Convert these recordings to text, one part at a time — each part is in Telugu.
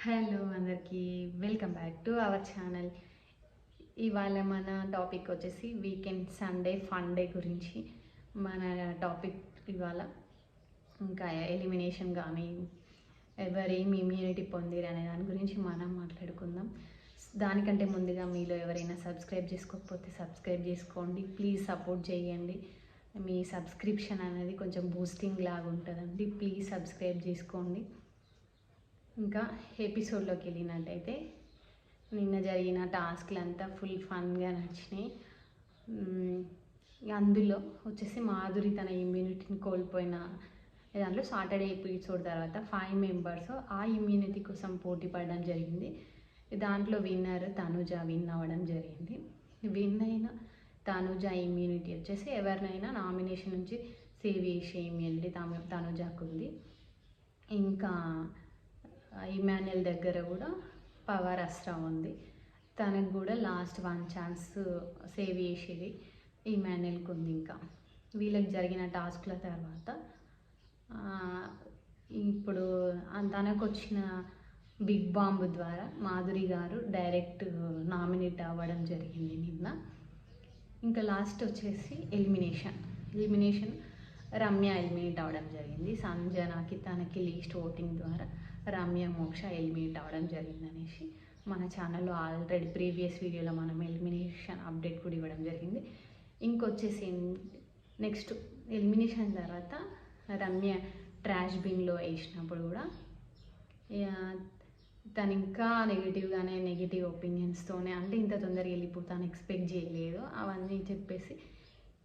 హలో అందరికీ welcome back to our channel. ఇవాళ మన టాపిక్ వచ్చేసి వీకెండ్ సండే ఫన్ డే గురించి మన టాపిక్ ఇవాళ. ఇంకా ఎలిమినేషన్ కానీ ఎవరేం ఇమ్యూనిటీ పొందిరు అనే దాని గురించి మనం మాట్లాడుకుందాం. దానికంటే ముందుగా మీలో ఎవరైనా సబ్స్క్రైబ్ చేసుకోకపోతే సబ్స్క్రైబ్ చేసుకోండి. ప్లీజ్ సపోర్ట్ చేయండి. మీ సబ్స్క్రిప్షన్ అనేది కొంచెం బూస్టింగ్ లాగా ఉంటుందండి. ప్లీజ్ సబ్స్క్రైబ్ చేసుకోండి. ఇంకా ఎపిసోడ్లోకి వెళ్ళినట్టయితే నిన్న జరిగిన టాస్క్లు అంతా ఫుల్ ఫన్గా నచ్చినాయి. అందులో వచ్చేసి మాధురి తన ఇమ్యూనిటీని కోల్పోయిన దాంట్లో సాటర్డే ఎపిసోడ్ తర్వాత 5 మెంబర్స్ ఆ ఇమ్యూనిటీ కోసం పోటీ పడడం జరిగింది. దాంట్లో విన్నర్ తనుజ విన్ అవ్వడం జరిగింది. విన్ అయిన తనుజ ఇమ్యూనిటీ వచ్చేసి ఎవరినైనా నామినేషన్ నుంచి సేవ్ చేసే ఇమ్యూనిటీ తనుజకు ఉంది. ఇంకా ఇమాన్యుయల్ దగ్గర కూడా పవర్ అస్త్రం ఉంది. తనకు కూడా లాస్ట్ 1 ఛాన్స్ సేవ్ చేసేది ఇమాన్యుయల్కి ఉంది. ఇంకా వీళ్ళకి జరిగిన టాస్క్ల తర్వాత ఇప్పుడు తనకు వచ్చిన బిగ్ బాంబ్ ద్వారా మాధురి గారు డైరెక్ట్ నామినేట్ అవ్వడం జరిగింది నిన్న. ఇంకా లాస్ట్ వచ్చేసి ఎలిమినేషన్ రమ్య ఎలిమినేట్ అవ్వడం జరిగింది. సంజనాకి తనకి లీస్ట్ ఓటింగ్ ద్వారా రమ్య మోక్ష ఎలిమినేట్ అవ్వడం జరిగింది అనేసి మన ఛానల్లో ఆల్రెడీ ప్రీవియస్ వీడియోలో మనం ఎలిమినేషన్ అప్డేట్ కూడా ఇవ్వడం జరిగింది. ఇంకొచ్చేసి నెక్స్ట్ ఎలిమినేషన్ తర్వాత రమ్య ట్రాష్ బిన్లో వేసినప్పుడు కూడా తను ఇంకా నెగిటివ్ ఒపీనియన్స్తోనే, అంటే ఇంత తొందరగా వెళ్ళిపోతాను ఎక్స్పెక్ట్ చేయలేదు అవన్నీ చెప్పేసి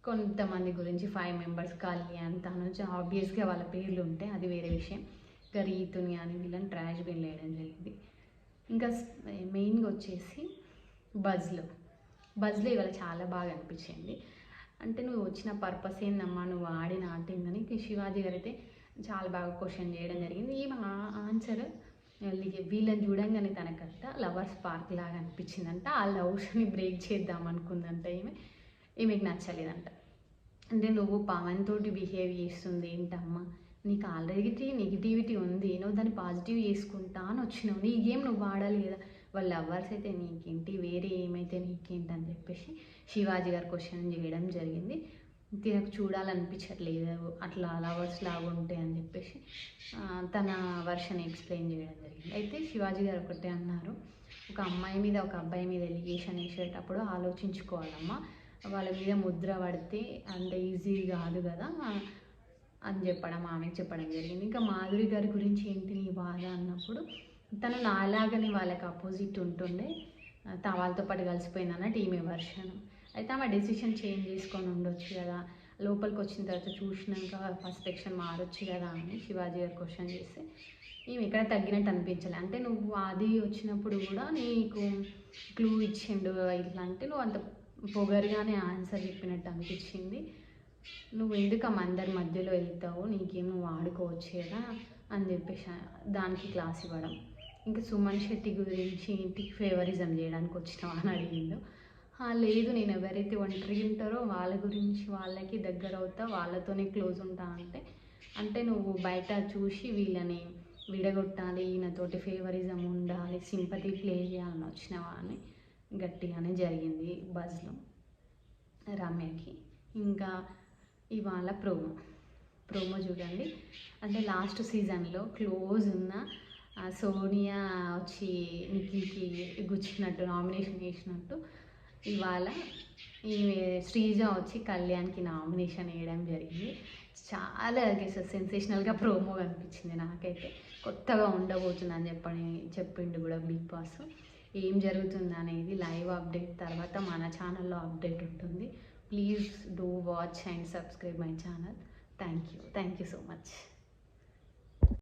కొంతమంది గురించి 5 మెంబర్స్ కళ్యాణ్ తనుజ ఆబ్వియస్గా వాళ్ళ పేర్లు ఉంటాయి, అది వేరే విషయం. ఇంకా రీతుని అని వీళ్ళని ట్రాష్ బిన్ వేయడం జరిగింది. ఇంకా మెయిన్గా వచ్చేసి బజ్లో ఇవాళ చాలా బాగా అనిపించింది. అంటే నువ్వు వచ్చిన పర్పస్ ఏందమ్మా, నువ్వు ఆడిన ఆటిందని శివాజీ గారు అయితే చాలా బాగా క్వశ్చన్ చేయడం జరిగింది. ఈమె ఆన్సర్ వీళ్ళని చూడంగానే తనకంట లవర్స్ పార్క్ లాగా అనిపించిందంట. ఆ లవ్స్ని బ్రేక్ చేద్దాం అనుకుందంట. ఈమెకు నచ్చలేదంట. అంటే నువ్వు పవన్ తోటి బిహేవ్ చేస్తుంది ఏంటమ్మా, నీకు ఆల్రెడీ నెగిటివిటీ ఉంది, నువ్వు దాన్ని పాజిటివ్ చేసుకుంటా అని వచ్చినావు, నీ గేమ్ నువ్వు ఆడాలి కదా, వాళ్ళ లవర్స్ అయితే నీకేంటి, వేరే ఏమైతే నీకేంటి అని చెప్పేసి శివాజీ గారు క్వశ్చన్ చేయడం జరిగింది. తినకు చూడాలనిపించట్లేదు అట్లా లవర్స్ లాగా ఉంటాయి అని చెప్పేసి తన వర్షన్ ఎక్స్ప్లెయిన్ చేయడం జరిగింది. అయితే శివాజీ గారు ఒకటే అన్నారు, ఒక అమ్మాయి మీద ఒక అబ్బాయి మీద ఎలిగేషన్ వేసేటప్పుడు ఆలోచించుకోవాలమ్మా, వాళ్ళ మీద ముద్ర పడితే అంత ఈజీ కాదు కదా అని ఆమెకు చెప్పడం జరిగింది. ఇంకా మాధురి గారి గురించి ఏంటి నీ బాధ అన్నప్పుడు తను నాలాగనే వాళ్ళకి అపోజిట్ ఉంటుండే, వాళ్ళతో పాటు కలిసిపోయింది అన్నట్టు ఈమె వర్షన్. అయితే ఆమె డెసిషన్ చేంజ్ చేసుకొని ఉండొచ్చు కదా, లోపలికి వచ్చిన తర్వాత చూసినాక పర్స్పెక్షన్ మారొచ్చు కదా అని శివాజీ గారు క్వశ్చన్ చేస్తే ఈమె ఇక్కడ తగ్గినట్టు అనిపించాలి. అంటే నువ్వు అది వచ్చినప్పుడు కూడా నీకు క్లూ ఇచ్చిండు ఇట్లా, అంటే నువ్వు అంత పొగరుగానే ఆన్సర్ చెప్పినట్టు అనిపించింది. నువ్వు ఎందుకు అందరి మధ్యలో వెళ్తావు, నీకేం నువ్వు ఆడుకోవచ్చు కదా అని చెప్పేసి దానికి క్లాస్ ఇవ్వడం. ఇంకా సుమన్ శెట్టి గురించి ఇంటికి ఫేవరిజం చేయడానికి వచ్చినావు అని అడిగిండు. లేదు, నేను ఎవరైతే ఒంటరిగా ఉంటారో వాళ్ళ గురించి వాళ్ళకి దగ్గర అవుతా, వాళ్ళతోనే క్లోజ్ ఉంటా అంటే నువ్వు బయట చూసి వీళ్ళని విడగొట్టాలి, ఈయనతోటి ఫేవరిజం ఉండాలి, సింపతి ప్లే చేయాలని వచ్చినావా అని గట్టిగానే జరిగింది బజ్లో రమ్యకి. ఇంకా ఇవాళ ప్రోమో చూడండి. అంటే లాస్ట్ సీజన్లో క్లోజ్ ఉన్న సోనియా వచ్చి నిఖిల్కి గుచ్చినట్టు నామినేషన్ వేసినట్టు ఇవాళ ఈమె శ్రీజ వచ్చి కళ్యాణ్కి నామినేషన్ వేయడం జరిగింది. చాలా సెన్సేషనల్గా ప్రోమో అనిపించింది నాకైతే. కొత్తగా ఉండబోతుందని చెప్పిండు కూడా బిగ్ బాస్. ఏం జరుగుతుంది అనేది లైవ్ అప్డేట్ తర్వాత మన ఛానల్లో అప్డేట్ ఉంటుంది. Please do watch and subscribe my channel. Thank you so much.